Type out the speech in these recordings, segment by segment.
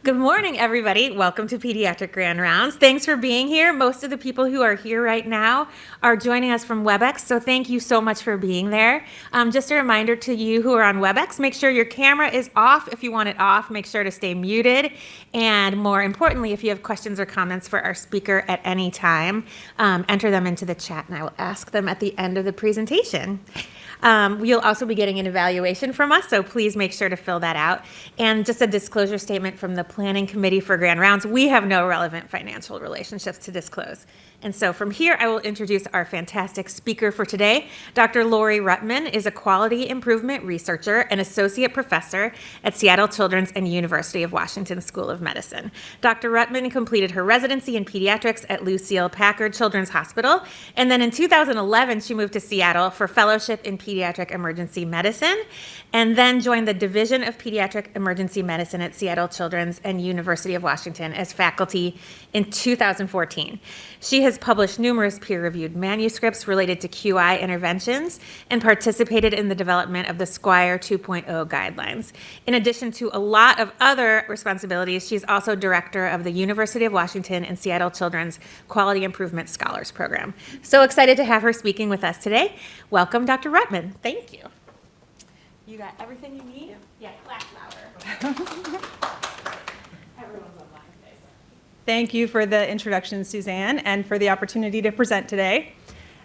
Good morning, everybody. Welcome to Pediatric Grand Rounds. Thanks for being here. Most of the people who are here right now are joining us from WebEx, so thank you so much for being there. Just a reminder to you who are on WebEx, make sure your camera is off. If you want it off, make sure to stay muted. And more importantly, if you have questions or comments for our speaker at any time, enter them into the chat and I will ask them at the end of the presentation. You'll also be getting an evaluation from us, so please make sure to fill that out. And just a disclosure statement from the Planning Committee for Grand Rounds, we have no relevant financial relationships to disclose. And so from here, I will introduce our fantastic speaker for today. Dr. Lori Ruttman is a quality improvement researcher and associate professor at Seattle Children's and University of Washington School of Medicine. Dr. Ruttman completed her residency in pediatrics at Lucile Packard Children's Hospital, and then in 2011, she moved to Seattle for fellowship in pediatric emergency medicine, and then joined the Division of Pediatric Emergency Medicine at Seattle Children's and University of Washington as faculty in 2014. She has published numerous peer-reviewed manuscripts related to QI interventions and participated in the development of the Squire 2.0 guidelines. In addition to a lot of other responsibilities, she's also director of the University of Washington and Seattle Children's Quality Improvement Scholars Program. So excited to have her speaking with us today. Welcome, Dr. Ruttman. Thank you. You got everything you need? Yeah, clap louder. Everyone's online today, so. Thank you for the introduction, Suzanne, and for the opportunity to present today.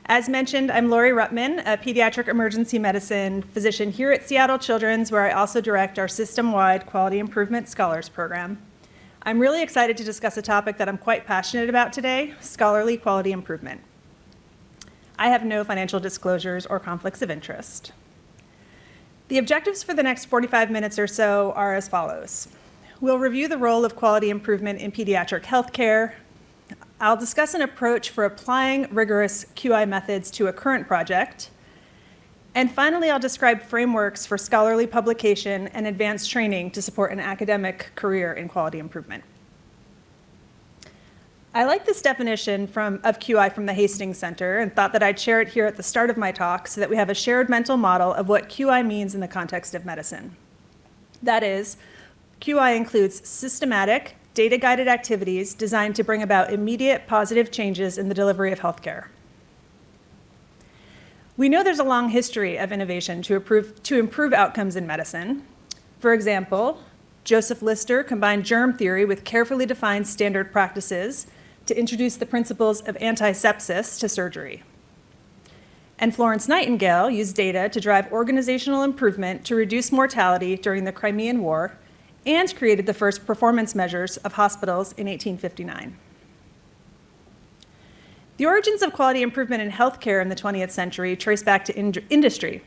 As mentioned, I'm Lori Ruttman, a pediatric emergency medicine physician here at Seattle Children's, where I also direct our system-wide Quality Improvement Scholars Program. I'm really excited to discuss a topic that I'm quite passionate about today, scholarly quality improvement. I have no financial disclosures or conflicts of interest. The objectives for the next 45 minutes or so are as follows. We'll review the role of quality improvement in pediatric healthcare. I'll discuss an approach for applying rigorous QI methods to a current project. And finally, I'll describe frameworks for scholarly publication and advanced training to support an academic career in quality improvement. I like this definition of QI from the Hastings Center and thought that I'd share it here at the start of my talk so that we have a shared mental model of what QI means in the context of medicine. That is, QI includes systematic, data-guided activities designed to bring about immediate positive changes in the delivery of healthcare. We know there's a long history of innovation to improve outcomes in medicine. For example, Joseph Lister combined germ theory with carefully defined standard practices to introduce the principles of antisepsis to surgery. And Florence Nightingale used data to drive organizational improvement to reduce mortality during the Crimean War and created the first performance measures of hospitals in 1859. The origins of quality improvement in healthcare in the 20th century trace back to industry.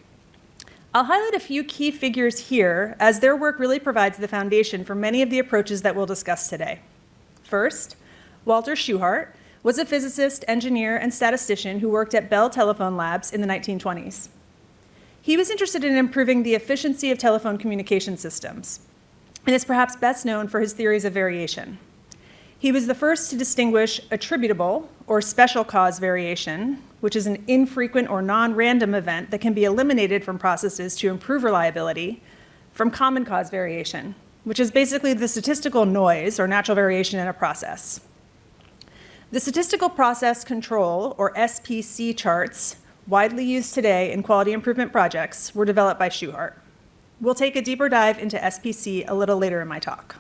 I'll highlight a few key figures here, as their work really provides the foundation for many of the approaches that we'll discuss today. First, Walter Shewhart was a physicist, engineer, and statistician who worked at Bell Telephone Labs in the 1920s. He was interested in improving the efficiency of telephone communication systems, and is perhaps best known for his theories of variation. He was the first to distinguish attributable or special cause variation, which is an infrequent or non-random event that can be eliminated from processes to improve reliability, from common cause variation, which is basically the statistical noise or natural variation in a process. The statistical process control, or SPC charts, widely used today in quality improvement projects, were developed by Shewhart. We'll take a deeper dive into SPC a little later in my talk.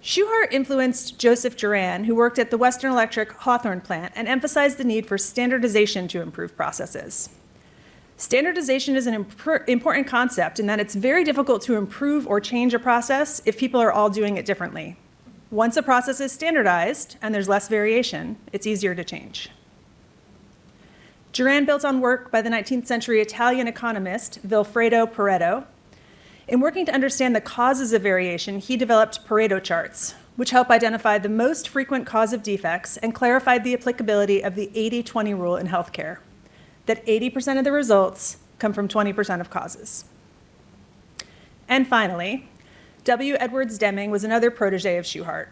Shewhart influenced Joseph Juran, who worked at the Western Electric Hawthorne plant, and emphasized the need for standardization to improve processes. Standardization is an important concept in that it's very difficult to improve or change a process if people are all doing it differently. Once a process is standardized and there's less variation, it's easier to change. Juran built on work by the 19th century Italian economist Vilfredo Pareto. In working to understand the causes of variation, he developed Pareto charts, which help identify the most frequent cause of defects and clarified the applicability of the 80-20 rule in healthcare, that 80% of the results come from 20% of causes. And finally, W. Edwards Deming was another protege of Shewhart.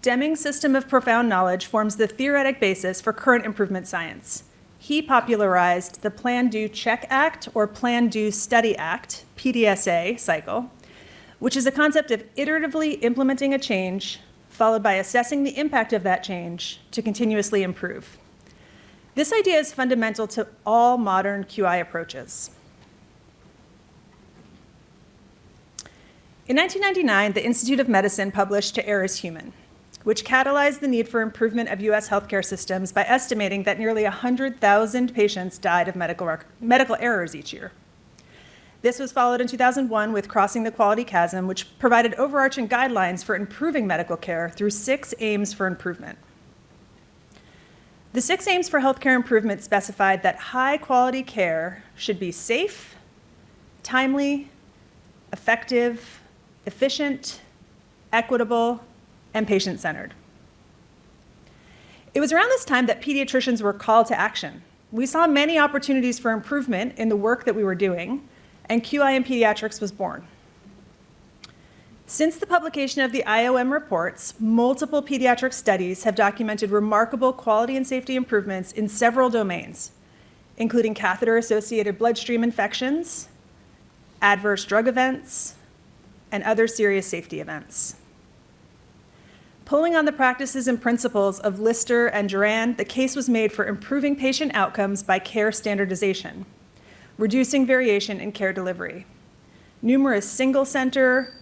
Deming's system of profound knowledge forms the theoretic basis for current improvement science. He popularized the Plan, Do, Check Act, or Plan, Do, Study Act, PDSA cycle, which is a concept of iteratively implementing a change, followed by assessing the impact of that change to continuously improve. This idea is fundamental to all modern QI approaches. In 1999, the Institute of Medicine published To Err is Human, which catalyzed the need for improvement of US healthcare systems by estimating that nearly 100,000 patients died of medical errors each year. This was followed in 2001 with Crossing the Quality Chasm, which provided overarching guidelines for improving medical care through 6 aims for improvement. The 6 aims for healthcare improvement specified that high-quality care should be safe, timely, effective, efficient, equitable, and patient-centered. It was around this time that pediatricians were called to action. We saw many opportunities for improvement in the work that we were doing, and QI in pediatrics was born. Since the publication of the IOM reports, multiple pediatric studies have documented remarkable quality and safety improvements in several domains, including catheter-associated bloodstream infections, adverse drug events, and other serious safety events. Pulling on the practices and principles of Lister and Duran, the case was made for improving patient outcomes by care standardization, reducing variation in care delivery. Numerous single-center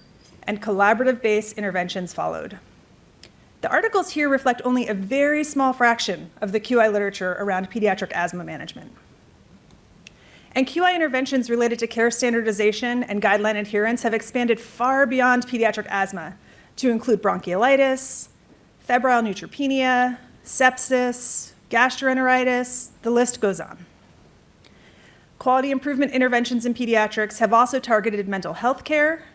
and collaborative-based interventions followed. The articles here reflect only a very small fraction of the QI literature around pediatric asthma management. And QI interventions related to care standardization and guideline adherence have expanded far beyond pediatric asthma to include bronchiolitis, febrile neutropenia, sepsis, gastroenteritis, the list goes on. Quality improvement interventions in pediatrics have also targeted mental health care,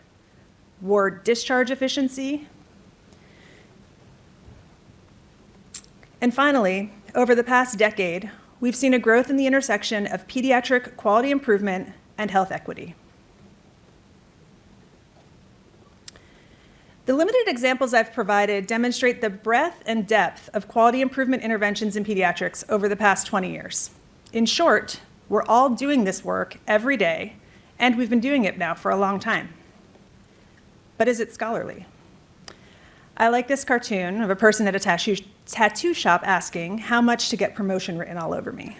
ward discharge efficiency, and finally, over the past decade, we've seen a growth in the intersection of pediatric quality improvement and health equity. The limited examples I've provided demonstrate the breadth and depth of quality improvement interventions in pediatrics over the past 20 years. In short, we're all doing this work every day, and we've been doing it now for a long time. But is it scholarly? I like this cartoon of a person at a tattoo shop asking how much to get promotion written all over me.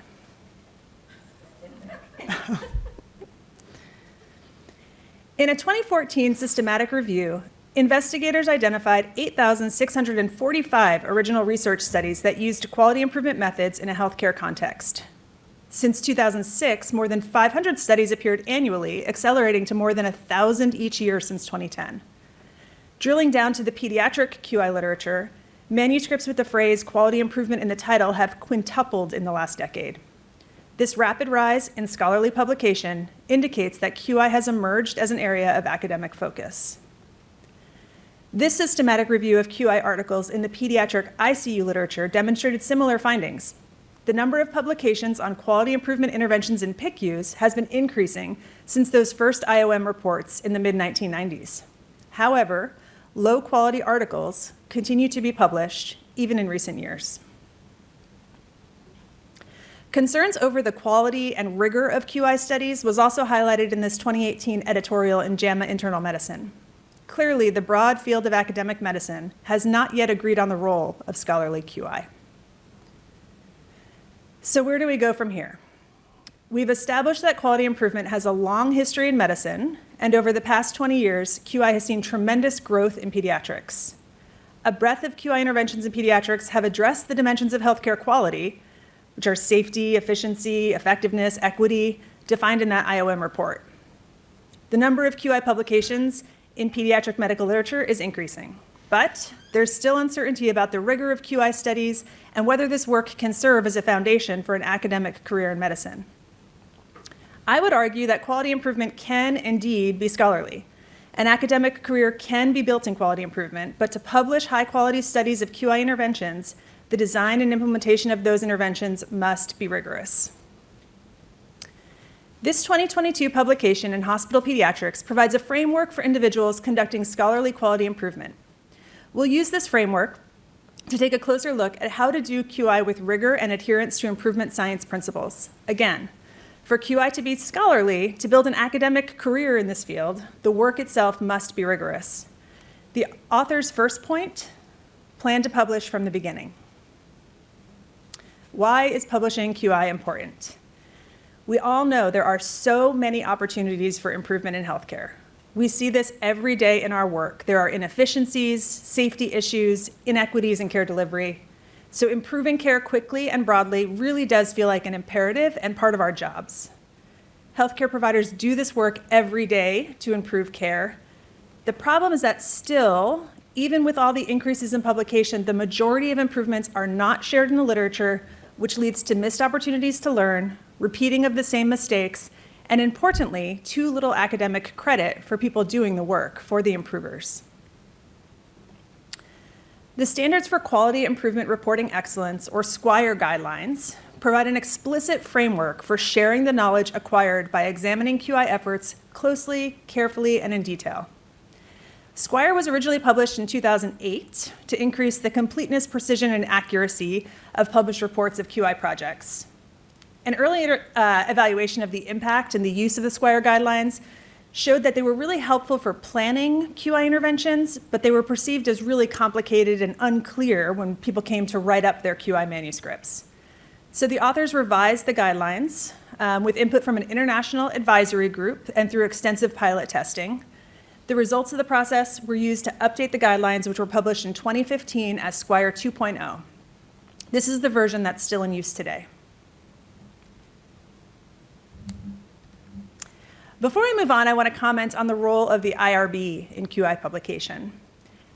In a 2014 systematic review, investigators identified 8,645 original research studies that used quality improvement methods in a healthcare context. Since 2006, more than 500 studies appeared annually, accelerating to more than 1,000 each year since 2010. Drilling down to the pediatric QI literature, manuscripts with the phrase quality improvement in the title have quintupled in the last decade. This rapid rise in scholarly publication indicates that QI has emerged as an area of academic focus. This systematic review of QI articles in the pediatric ICU literature demonstrated similar findings. The number of publications on quality improvement interventions in PICUs has been increasing since those first IOM reports in the mid-1990s. However, low-quality articles continue to be published, even in recent years. Concerns over the quality and rigor of QI studies was also highlighted in this 2018 editorial in JAMA Internal Medicine. Clearly, the broad field of academic medicine has not yet agreed on the role of scholarly QI. So where do we go from here? We've established that quality improvement has a long history in medicine, and over the past 20 years, QI has seen tremendous growth in pediatrics. A breadth of QI interventions in pediatrics have addressed the dimensions of healthcare quality, which are safety, efficiency, effectiveness, equity, defined in that IOM report. The number of QI publications in pediatric medical literature is increasing, but there's still uncertainty about the rigor of QI studies and whether this work can serve as a foundation for an academic career in medicine. I would argue that quality improvement can indeed be scholarly. An academic career can be built in quality improvement, but to publish high-quality studies of QI interventions, the design and implementation of those interventions must be rigorous. This 2022 publication in Hospital Pediatrics provides a framework for individuals conducting scholarly quality improvement. We'll use this framework to take a closer look at how to do QI with rigor and adherence to improvement science principles. Again, For QI to be scholarly, to build an academic career in this field, the work itself must be rigorous. The author's first point, plan to publish from the beginning. Why is publishing QI important? We all know there are so many opportunities for improvement in healthcare. We see this every day in our work. There are inefficiencies, safety issues, inequities in care delivery. So improving care quickly and broadly really does feel like an imperative and part of our jobs. Healthcare providers do this work every day to improve care. The problem is that still, even with all the increases in publication, the majority of improvements are not shared in the literature, which leads to missed opportunities to learn, repeating of the same mistakes, and importantly, too little academic credit for people doing the work, for the improvers. The Standards for Quality Improvement Reporting Excellence, or SQUIRE guidelines, provide an explicit framework for sharing the knowledge acquired by examining QI efforts closely, carefully, and in detail. SQUIRE was originally published in 2008 to increase the completeness, precision, and accuracy of published reports of QI projects. An early evaluation of the impact and the use of the SQUIRE guidelines showed that they were really helpful for planning QI interventions, but they were perceived as really complicated and unclear when people came to write up their QI manuscripts. So the authors revised the guidelines with input from an international advisory group and through extensive pilot testing. The results of the process were used to update the guidelines, which were published in 2015 as SQUIRE 2.0. This is the version that's still in use today. Before we move on, I want to comment on the role of the IRB in QI publication.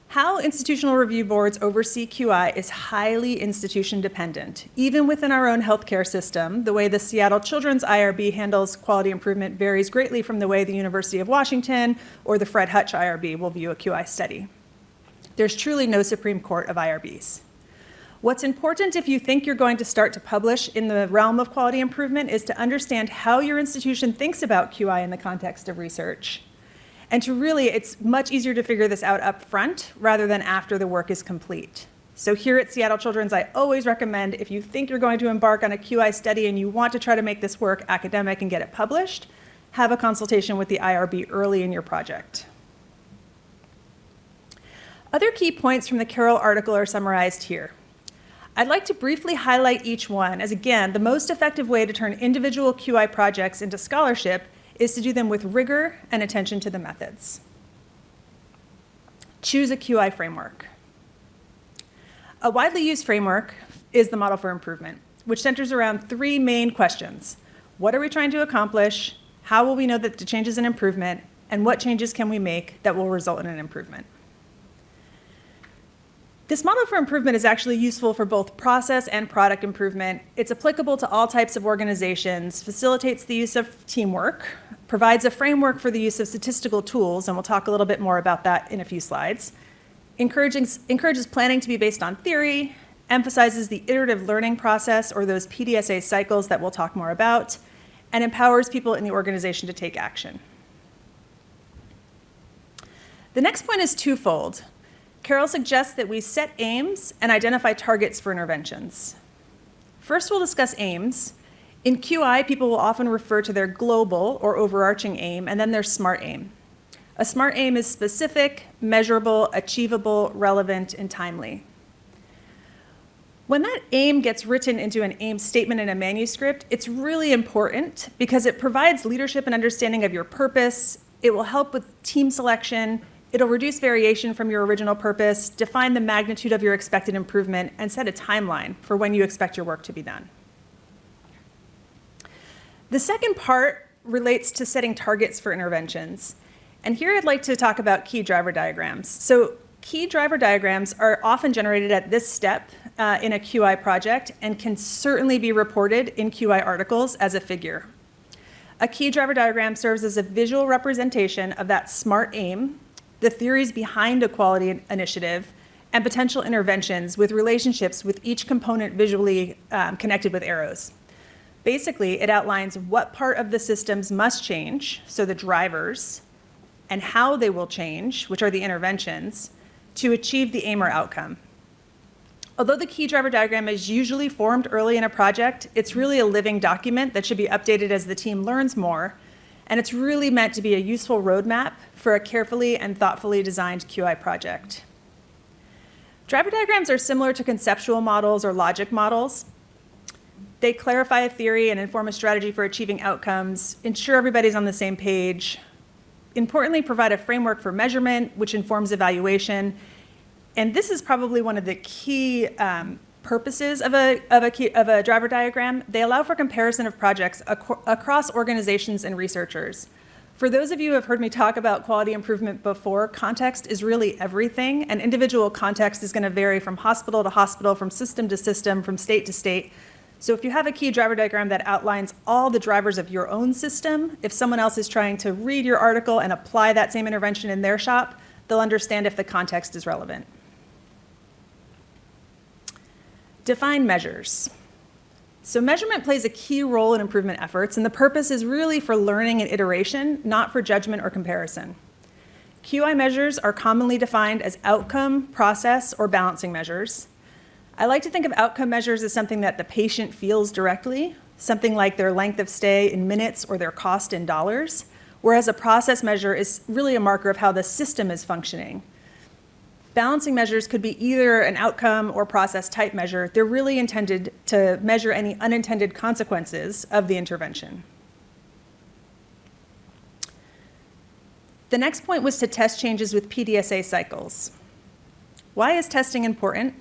How institutional review boards oversee QI is highly institution dependent. Even within our own healthcare system, the way the Seattle Children's IRB handles quality improvement varies greatly from the way the University of Washington or the Fred Hutch IRB will view a QI study. There's truly no Supreme Court of IRBs. What's important if you think you're going to start to publish in the realm of quality improvement is to understand how your institution thinks about QI in the context of research. And it's much easier to figure this out up front rather than after the work is complete. So here at Seattle Children's, I always recommend if you think you're going to embark on a QI study and you want to try to make this work academic and get it published, have a consultation with the IRB early in your project. Other key points from the Carroll article are summarized here. I'd like to briefly highlight each one, as again, the most effective way to turn individual QI projects into scholarship is to do them with rigor and attention to the methods. Choose a QI framework. A widely used framework is the Model for Improvement, which centers around three main questions. What are we trying to accomplish? How will we know that the change is an improvement? And what changes can we make that will result in an improvement? This model for improvement is actually useful for both process and product improvement. It's applicable to all types of organizations, facilitates the use of teamwork, provides a framework for the use of statistical tools, and we'll talk a little bit more about that in a few slides, encourages planning to be based on theory, emphasizes the iterative learning process or those PDSA cycles that we'll talk more about, and empowers people in the organization to take action. The next point is twofold. Carroll suggests that we set aims and identify targets for interventions. First, we'll discuss aims. In QI, people will often refer to their global or overarching aim and then their SMART aim. A SMART aim is specific, measurable, achievable, relevant, and timely. When that aim gets written into an aim statement in a manuscript, it's really important because it provides leadership and understanding of your purpose. It will help with team selection. It'll reduce variation from your original purpose, define the magnitude of your expected improvement, and set a timeline for when you expect your work to be done. The second part relates to setting targets for interventions. And here I'd like to talk about key driver diagrams. So key driver diagrams are often generated at this step in a QI project and can certainly be reported in QI articles as a figure. A key driver diagram serves as a visual representation of that SMART aim, the theories behind a quality initiative, and potential interventions with relationships with each component visually connected with arrows. Basically, it outlines what part of the systems must change, so the drivers, and how they will change, which are the interventions, to achieve the aim or outcome. Although the key driver diagram is usually formed early in a project, it's really a living document that should be updated as the team learns more, and it's really meant to be a useful roadmap for a carefully and thoughtfully designed QI project. Driver diagrams are similar to conceptual models or logic models. They clarify a theory and inform a strategy for achieving outcomes, ensure everybody's on the same page, importantly, provide a framework for measurement, which informs evaluation. And this is probably one of the key purposes of a driver diagram. They allow for comparison of projects across organizations and researchers. For those of you who have heard me talk about quality improvement before, context is really everything, and individual context is going to vary from hospital to hospital, from system to system, from state to state. So if you have a key driver diagram that outlines all the drivers of your own system, if someone else is trying to read your article and apply that same intervention in their shop, they'll understand if the context is relevant. Define measures. So measurement plays a key role in improvement efforts, and the purpose is really for learning and iteration, not for judgment or comparison. QI measures are commonly defined as outcome, process, or balancing measures. I like to think of outcome measures as something that the patient feels directly, something like their length of stay in minutes or their cost in dollars, whereas a process measure is really a marker of how the system is functioning. Balancing measures could be either an outcome or process type measure. They're really intended to measure any unintended consequences of the intervention. The next point was to test changes with PDSA cycles. Why is testing important?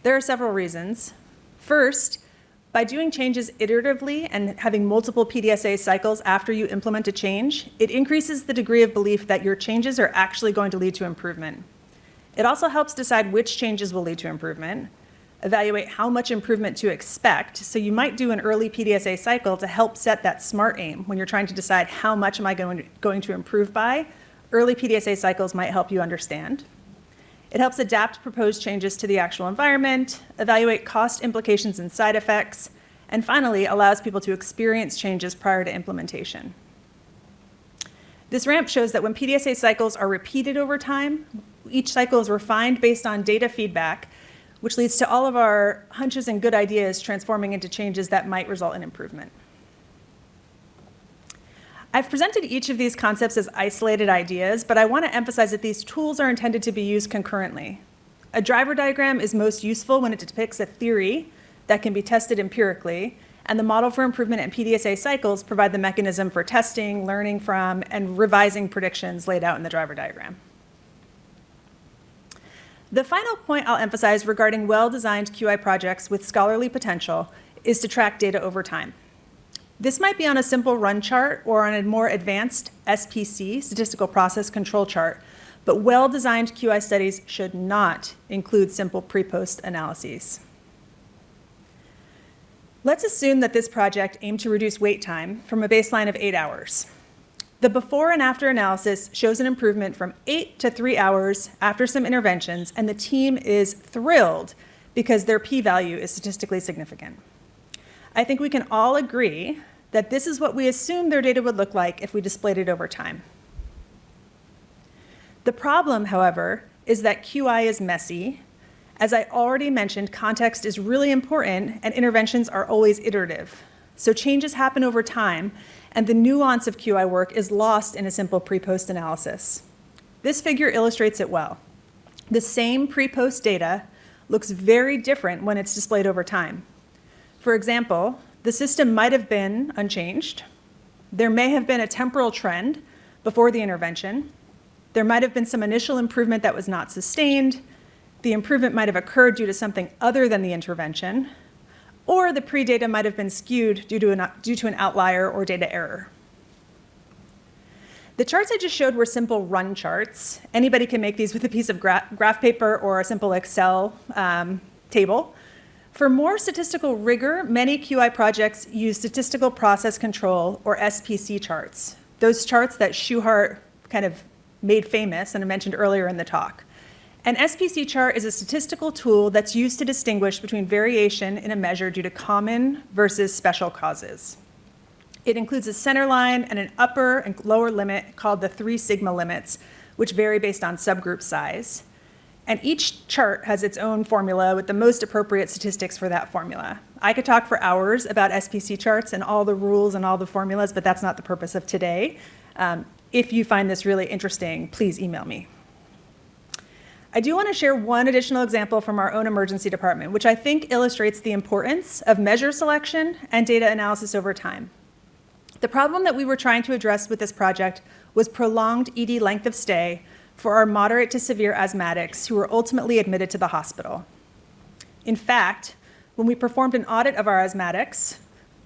There are several reasons. First, by doing changes iteratively and having multiple PDSA cycles after you implement a change, it increases the degree of belief that your changes are actually going to lead to improvement. It also helps decide which changes will lead to improvement, evaluate how much improvement to expect. So you might do an early PDSA cycle to help set that SMART aim when you're trying to decide how much am I going to improve by. Early PDSA cycles might help you understand. It helps adapt proposed changes to the actual environment, evaluate cost implications and side effects, and finally allows people to experience changes prior to implementation. This ramp shows that when PDSA cycles are repeated over time, each cycle is refined based on data feedback, which leads to all of our hunches and good ideas transforming into changes that might result in improvement. I've presented each of these concepts as isolated ideas, but I want to emphasize that these tools are intended to be used concurrently. A driver diagram is most useful when it depicts a theory that can be tested empirically, and the model for improvement and PDSA cycles provide the mechanism for testing, learning from, and revising predictions laid out in the driver diagram. The final point I'll emphasize regarding well-designed QI projects with scholarly potential is to track data over time. This might be on a simple run chart or on a more advanced SPC, statistical process control chart, but well-designed QI studies should not include simple pre-post analyses. Let's assume that this project aimed to reduce wait time from a baseline of 8 hours. The before and after analysis shows an improvement from 8 to 3 hours after some interventions, and the team is thrilled because their p-value is statistically significant. I think we can all agree that this is what we assumed their data would look like if we displayed it over time. The problem, however, is that QI is messy. As I already mentioned, context is really important and interventions are always iterative. So changes happen over time, and the nuance of QI work is lost in a simple pre-post analysis. This figure illustrates it well. The same pre-post data looks very different when it's displayed over time. For example, the system might have been unchanged. There may have been a temporal trend before the intervention. There might have been some initial improvement that was not sustained. The improvement might have occurred due to something other than the intervention, or the pre-data might have been skewed due to an outlier or data error. The charts I just showed were simple run charts. Anybody can make these with a piece of graph paper or a simple Excel table. For more statistical rigor, many QI projects use statistical process control or SPC charts, those charts that Schuhart kind of made famous and I mentioned earlier in the talk. An SPC chart is a statistical tool that's used to distinguish between variation in a measure due to common versus special causes. It includes a center line and an upper and lower limit called the 3 sigma limits, which vary based on subgroup size. And each chart has its own formula with the most appropriate statistics for that formula. I could talk for hours about SPC charts and all the rules and all the formulas, but that's not the purpose of today. If you find this really interesting, please email me. I do want to share one additional example from our own emergency department, which I think illustrates the importance of measure selection and data analysis over time. The problem that we were trying to address with this project was prolonged ED length of stay for our moderate to severe asthmatics who were ultimately admitted to the hospital. In fact, when we performed an audit of our asthmatics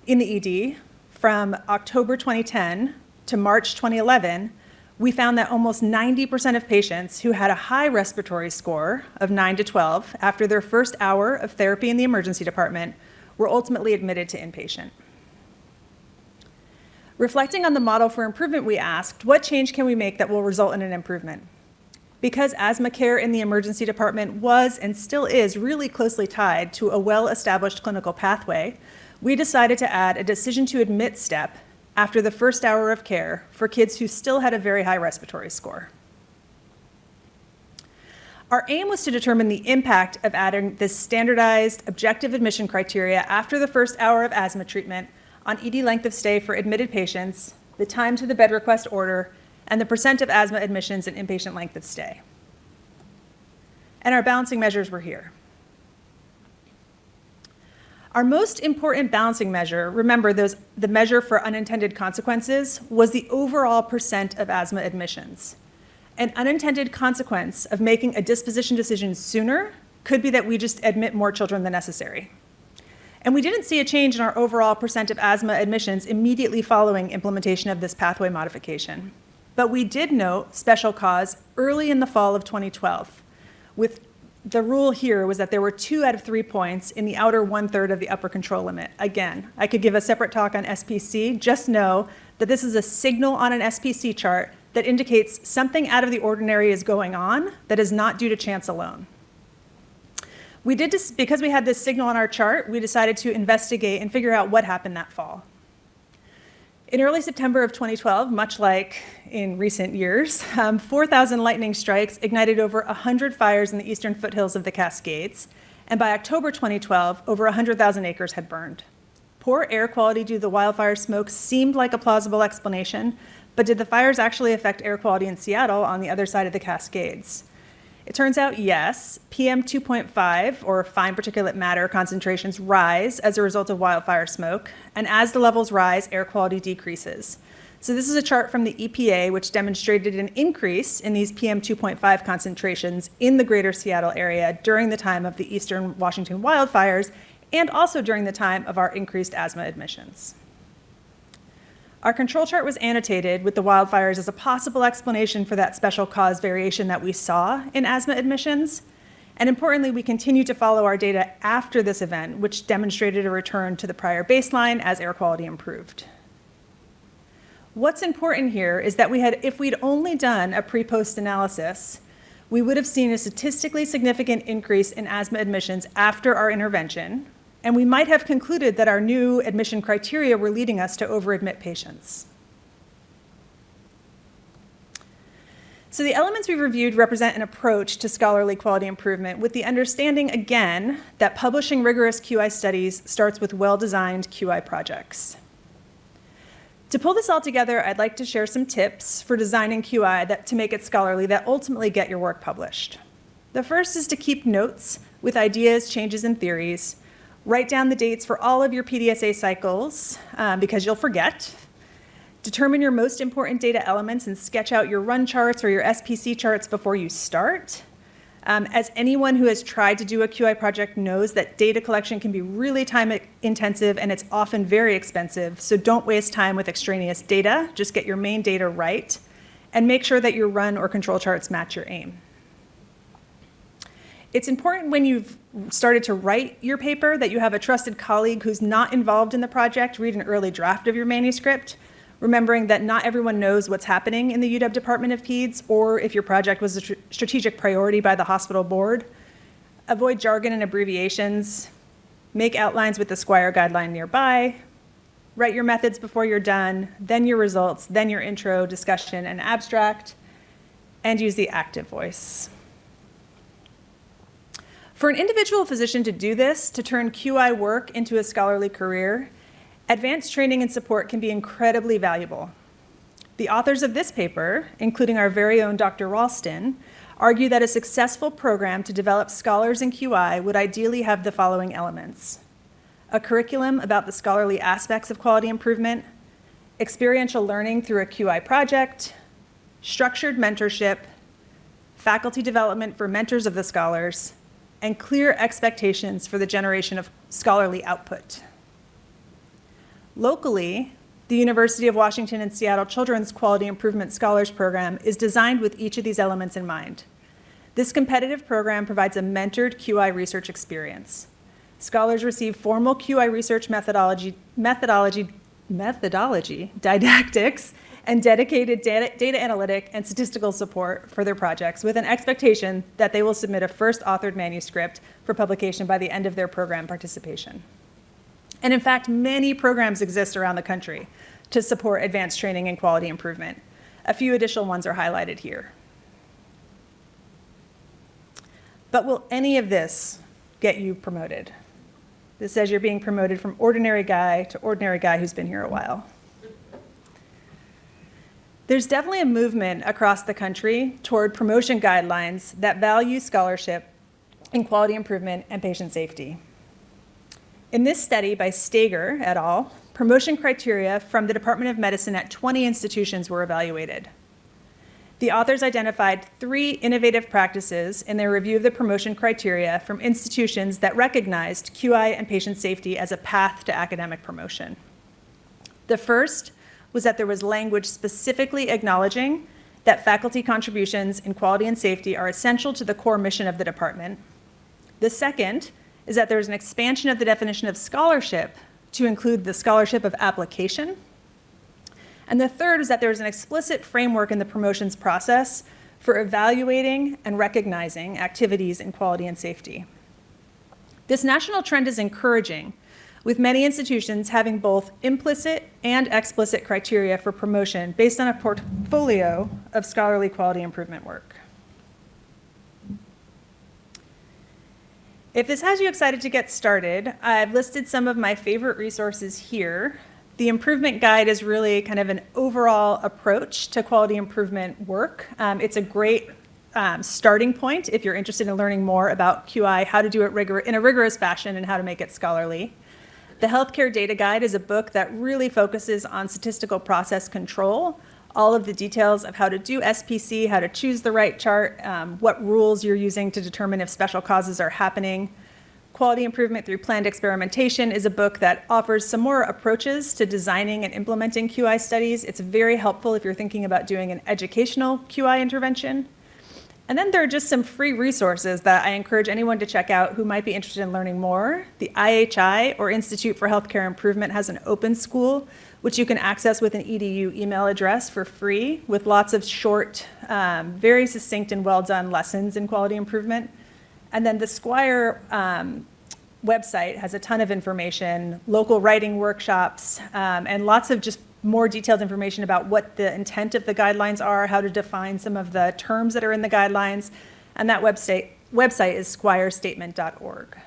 in the ED from October 2010 to March 2011, we found that almost 90% of patients who had a high respiratory score of 9 to 12 after their first hour of therapy in the emergency department were ultimately admitted to inpatient. Reflecting on the model for improvement, we asked, what change can we make that will result in an improvement? Because asthma care in the emergency department was and still is really closely tied to a well-established clinical pathway, we decided to add a decision to admit step after the first hour of care for kids who still had a very high respiratory score. Our aim was to determine the impact of adding this standardized objective admission criteria after the first hour of asthma treatment on ED length of stay for admitted patients, the time to the bed request order, and the percent of asthma admissions and inpatient length of stay. And our balancing measures were here. Our most important balancing measure, remember the measure for unintended consequences, was the overall percent of asthma admissions. An unintended consequence of making a disposition decision sooner could be that we just admit more children than necessary. And we didn't see a change in our overall percent of asthma admissions immediately following implementation of this pathway modification. But we did note special cause early in the fall of 2012. With the rule here was that there were 2 out of 3 points in the outer 1/3 of the upper control limit. Again, I could give a separate talk on SPC. Just know that this is a signal on an SPC chart that indicates something out of the ordinary is going on that is not due to chance alone. We did this because we had this signal on our chart. We decided to investigate and figure out what happened that fall. In early September of 2012, much like in recent years, 4,000 lightning strikes ignited over 100 fires in the eastern foothills of the Cascades, and by October 2012, over 100,000 acres had burned. Poor air quality due to the wildfire smoke seemed like a plausible explanation, but did the fires actually affect air quality in Seattle on the other side of the Cascades? It turns out yes, PM 2.5, or fine particulate matter concentrations, rise as a result of wildfire smoke, and as the levels rise, air quality decreases. So this is a chart from the EPA which demonstrated an increase in these PM 2.5 concentrations in the greater Seattle area during the time of the eastern Washington wildfires, and also during the time of our increased asthma admissions. Our control chart was annotated with the wildfires as a possible explanation for that special cause variation that we saw in asthma admissions. And importantly, we continued to follow our data after this event, which demonstrated a return to the prior baseline as air quality improved. What's important here is that if we'd only done a pre-post analysis, we would have seen a statistically significant increase in asthma admissions after our intervention, and we might have concluded that our new admission criteria were leading us to over-admit patients. So the elements we reviewed represent an approach to scholarly quality improvement with the understanding, again, that publishing rigorous QI studies starts with well-designed QI projects. To pull this all together, I'd like to share some tips for designing QI to make it scholarly that ultimately get your work published. The first is to keep notes with ideas, changes, and theories. Write down the dates for all of your PDSA cycles because you'll forget. Determine your most important data elements and sketch out your run charts or your SPC charts before you start. As anyone who has tried to do a QI project knows that data collection can be really time intensive and it's often very expensive, so don't waste time with extraneous data. Just get your main data right and make sure that your run or control charts match your aim. It's important when you've started to write your paper that you have a trusted colleague who's not involved in the project read an early draft of your manuscript, remembering that not everyone knows what's happening in the UW Department of Peds or if your project was a strategic priority by the hospital board. Avoid jargon and abbreviations. Make outlines with the Squire guideline nearby. Write your methods before you're done, then your results, then your intro, discussion, and abstract, and use the active voice. For an individual physician to do this, to turn QI work into a scholarly career, advanced training and support can be incredibly valuable. The authors of this paper, including our very own Dr. Ralston, argue that a successful program to develop scholars in QI would ideally have the following elements: a curriculum about the scholarly aspects of quality improvement, experiential learning through a QI project, structured mentorship, faculty development for mentors of the scholars, and clear expectations for the generation of scholarly output. Locally, the University of Washington and Seattle Children's Quality Improvement Scholars Program is designed with each of these elements in mind. This competitive program provides a mentored QI research experience. Scholars receive formal QI research methodology, didactics, and dedicated data analytic and statistical support for their projects, with an expectation that they will submit a first authored manuscript for publication by the end of their program participation. And in fact, many programs exist around the country to support advanced training and quality improvement. A few additional ones are highlighted here. But will any of this get you promoted? This says you're being promoted from ordinary guy to ordinary guy who's been here a while. There's definitely a movement across the country toward promotion guidelines that value scholarship in quality improvement and patient safety. In this study by Stager et al., promotion criteria from the Department of Medicine at 20 institutions were evaluated. The authors identified 3 innovative practices in their review of the promotion criteria from institutions that recognized QI and patient safety as a path to academic promotion. The first was that there was language specifically acknowledging that faculty contributions in quality and safety are essential to the core mission of the department. The second is that there's an expansion of the definition of scholarship to include the scholarship of application. And the third is that there's an explicit framework in the promotions process for evaluating and recognizing activities in quality and safety. This national trend is encouraging, with many institutions having both implicit and explicit criteria for promotion based on a portfolio of scholarly quality improvement work. If this has you excited to get started, I've listed some of my favorite resources here. The improvement guide is really kind of an overall approach to quality improvement work. It's a great starting point if you're interested in learning more about QI, how to do it in a rigorous fashion, and how to make it scholarly. The Healthcare Data Guide is a book that really focuses on statistical process control, all of the details of how to do SPC, how to choose the right chart, what rules you're using to determine if special causes are happening. Quality Improvement Through Planned Experimentation is a book that offers some more approaches to designing and implementing QI studies. It's very helpful if you're thinking about doing an educational QI intervention. And then there are just some free resources that I encourage anyone to check out who might be interested in learning more. The IHI, or Institute for Healthcare Improvement, has an open school, which you can access with an EDU email address for free, with lots of short, very succinct and well-done lessons in quality improvement. And then the Squire website has a ton of information, local writing workshops, and lots of just more detailed information about what the intent of the guidelines are, how to define some of the terms that are in the guidelines, and that website is squirestatement.org.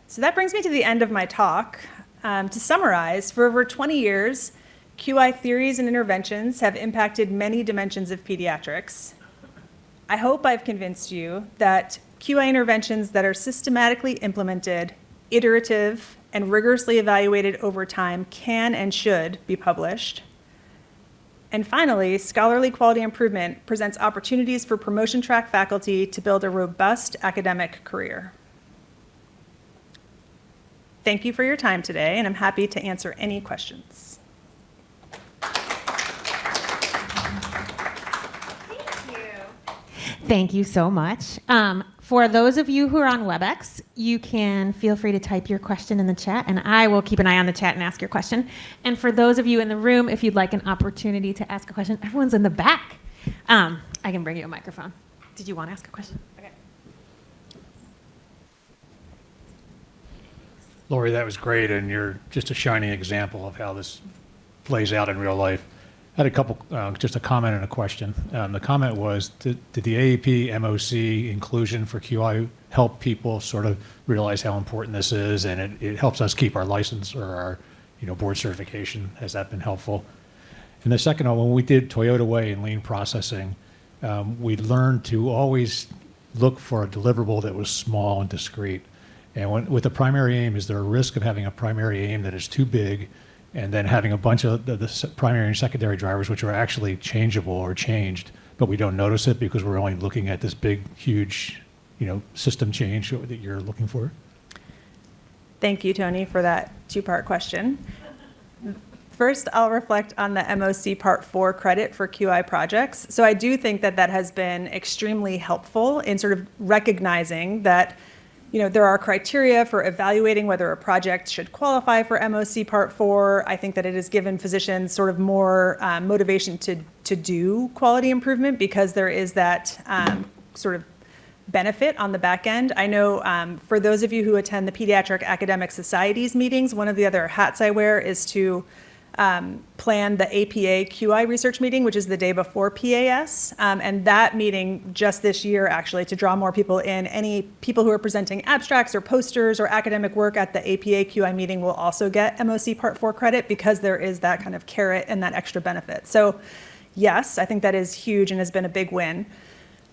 So that brings me to the end of my talk. To summarize, for over 20 years, QI theories and interventions have impacted many dimensions of pediatrics. I hope I've convinced you that QI interventions that are systematically implemented, iterative, and rigorously evaluated over time can and should be published. And finally, scholarly quality improvement presents opportunities for promotion track faculty to build a robust academic career. Thank you for your time today, and I'm happy to answer any questions. Thank you so much. For those of you who are on WebEx, you can feel free to type your question in the chat, and I will keep an eye on the chat and ask your question. And for those of you in the room, if you'd like an opportunity to ask a question, everyone's in the back. I can bring you a microphone. Did you want to ask a question? Okay. Lori, that was great, and you're just a shining example of how this plays out in real life. I had a couple, just a comment and a question. The comment was, did the AAP MOC inclusion for QI help people sort of realize how important this is, and it helps us keep our license or our, board certification? Has that been helpful? And the second one, when we did Toyota Way and lean processing, we learned to always look for a deliverable that was small and discrete. And with the primary aim, is there a risk of having a primary aim that is too big, and then having a bunch of the primary and secondary drivers, which are actually changeable or changed, but we don't notice it because we're only looking at this big, huge, system change that you're looking for? Thank you, Tony, for that two-part question. First, I'll reflect on the MOC Part 4 credit for QI projects. So I do think that has been extremely helpful in sort of recognizing that there are criteria for evaluating whether a project should qualify for MOC Part 4. I think that it has given physicians sort of more motivation to do quality improvement because there is that sort of benefit on the back end. I know for those of you who attend the Pediatric Academic Societies meetings, one of the other hats I wear is to plan the APA QI research meeting, which is the day before PAS. And that meeting just this year, actually, to draw more people in, any people who are presenting abstracts or posters or academic work at the APA QI meeting will also get MOC Part 4 credit because there is that kind of carrot and that extra benefit. So yes, I think that is huge and has been a big win.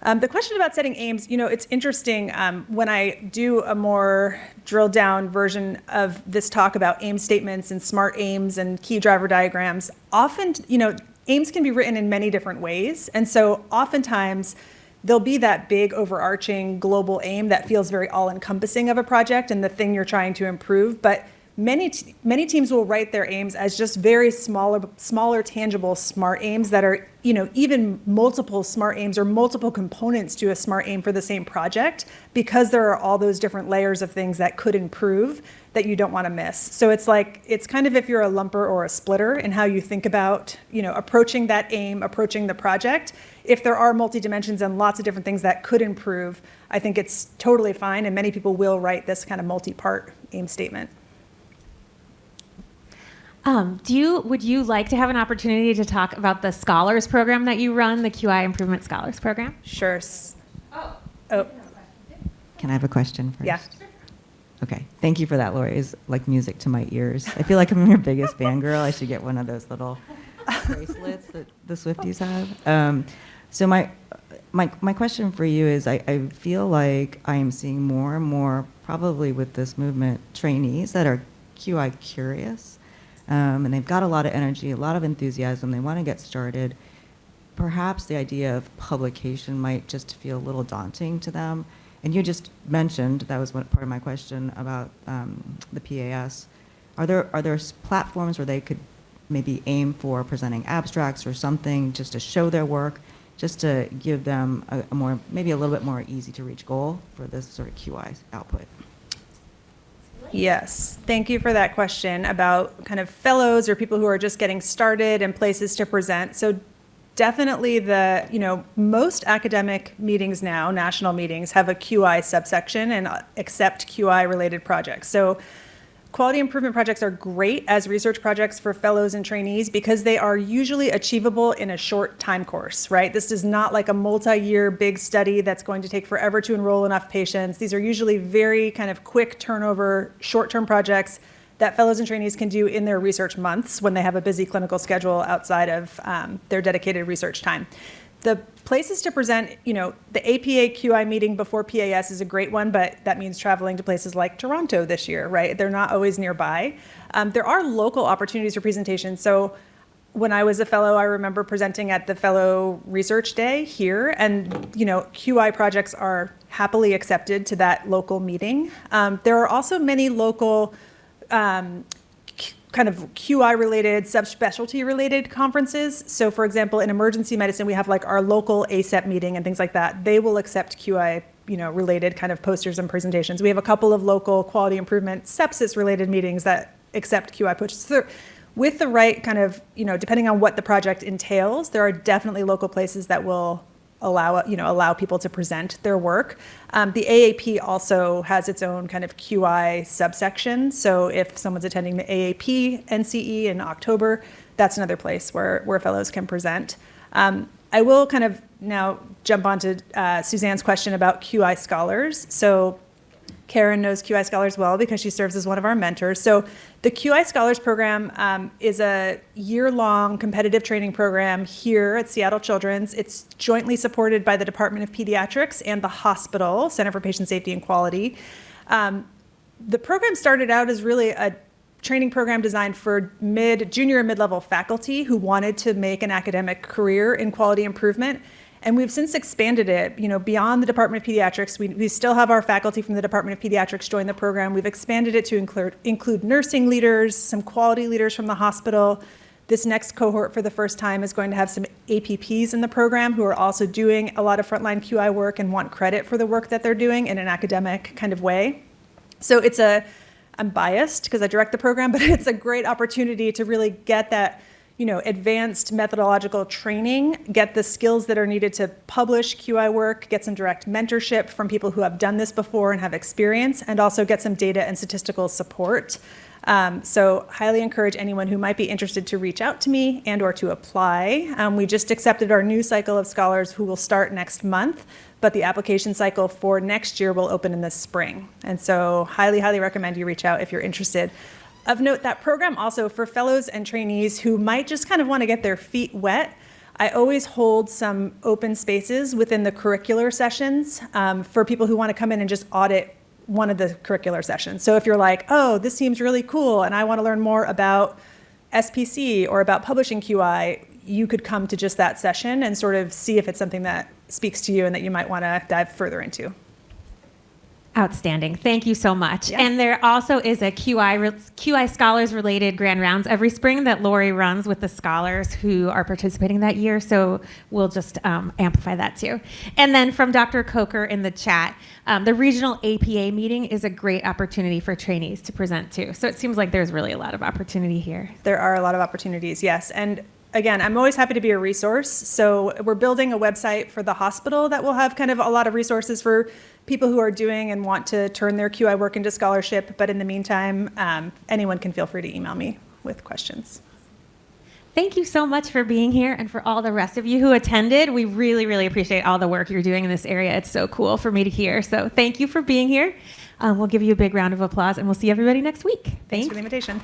The question about setting aims, it's interesting when I do a more drilled down version of this talk about aim statements and smart aims and key driver diagrams. Often, aims can be written in many different ways. And so oftentimes there'll be that big overarching global aim that feels very all encompassing of a project and the thing you're trying to improve. But many teams will write their aims as just very smaller, tangible smart aims that are, even multiple smart aims or multiple components to a smart aim for the same project, because there are all those different layers of things that could improve that you don't want to miss. So it's kind of if you're a lumper or a splitter in how you think about, approaching that aim, approaching the project. If there are multi-dimensions and lots of different things that could improve, I think it's totally fine. And many people will write this kind of multi-part aim statement. Would you like to have an opportunity to talk about the Scholars program that you run, the QI Improvement Scholars program? Sure. Oh. Can I have a question first? Yeah. Okay. Thank you for that, Lori. It's like music to my ears. I feel like I'm your biggest fangirl. I should get one of those little bracelets that the Swifties have. So my question for you is, I feel like I am seeing more and more, probably with this movement, trainees that are QI curious. And they've got a lot of energy, a lot of enthusiasm. They want to get started. Perhaps the idea of publication might just feel a little daunting to them. And you just mentioned, that was part of my question about the PAS. Are there platforms where they could maybe aim for presenting abstracts or something just to show their work, just to give them maybe a little bit more easy to reach goal for this sort of QI output? Yes, thank you for that question about kind of fellows or people who are just getting started and places to present. So definitely most academic meetings now, national meetings, have a QI subsection and accept QI related projects. So quality improvement projects are great as research projects for fellows and trainees because they are usually achievable in a short time course, right? This is not like a multi-year big study that's going to take forever to enroll enough patients. These are usually very kind of quick turnover, short-term projects that fellows and trainees can do in their research months when they have a busy clinical schedule outside of their dedicated research time. The places to present, the APA QI meeting before PAS is a great one, but that means traveling to places like Toronto this year, right? They're not always nearby. There are local opportunities for presentation. So when I was a fellow, I remember presenting at the Fellow Research Day here, and QI projects are happily accepted to that local meeting. There are also many local kind of QI-related, subspecialty-related conferences. So for example, in emergency medicine, we have like our local ACEP meeting and things like that. They will accept QI, related kind of posters and presentations. We have a couple of local quality improvement sepsis-related meetings that accept QI posters. So with the right kind of, depending on what the project entails, there are definitely local places that will allow people to present their work. The AAP also has its own kind of QI subsection. So if someone's attending the AAP NCE in October, that's another place where fellows can present. I will kind of now jump onto Suzanne's question about QI scholars. So Karen knows QI Scholars well because she serves as one of our mentors. So the QI Scholars program is a year-long competitive training program here at Seattle Children's. It's jointly supported by the Department of Pediatrics and the hospital, Center for Patient Safety and Quality. The program started out as really a training program designed for junior and mid-level faculty who wanted to make an academic career in quality improvement. And we've since expanded it, beyond the Department of Pediatrics. We still have our faculty from the Department of Pediatrics join the program. We've expanded it to include nursing leaders, some quality leaders from the hospital. This next cohort for the first time is going to have some APPs in the program who are also doing a lot of frontline QI work and want credit for the work that they're doing in an academic kind of way. So I'm biased because I direct the program, but it's a great opportunity to really get that advanced methodological training, get the skills that are needed to publish QI work, get some direct mentorship from people who have done this before and have experience, and also get some data and statistical support. So highly encourage anyone who might be interested to reach out to me and or to apply. We just accepted our new cycle of scholars who will start next month, but the application cycle for next year will open in the spring. And so highly, highly recommend you reach out if you're interested. Of note, that program also for fellows and trainees who might just kind of want to get their feet wet, I always hold some open spaces within the curricular sessions for people who want to come in and just audit one of the curricular sessions. So if you're like, oh, this seems really cool and I want to learn more about SPC or about publishing QI, you could come to just that session and sort of see if it's something that speaks to you and that you might want to dive further into. Outstanding. Thank you so much. Yeah. And there also is a QI Scholars related Grand Rounds every spring that Lori runs with the scholars who are participating that year. So we'll just amplify that too. And then from Dr. Coker in the chat, the regional APA meeting is a great opportunity for trainees to present too. So it seems like there's really a lot of opportunity here. There are a lot of opportunities, yes. And again, I'm always happy to be a resource. So we're building a website for the hospital that will have kind of a lot of resources for people who are doing and want to turn their QI work into scholarship. But in the meantime, anyone can feel free to email me with questions. Thank you so much for being here, and for all the rest of you who attended. We really, really appreciate all the work you're doing in this area. It's so cool for me to hear. So thank you for being here. We'll give you a big round of applause, and we'll see everybody next week. Thanks for the invitation.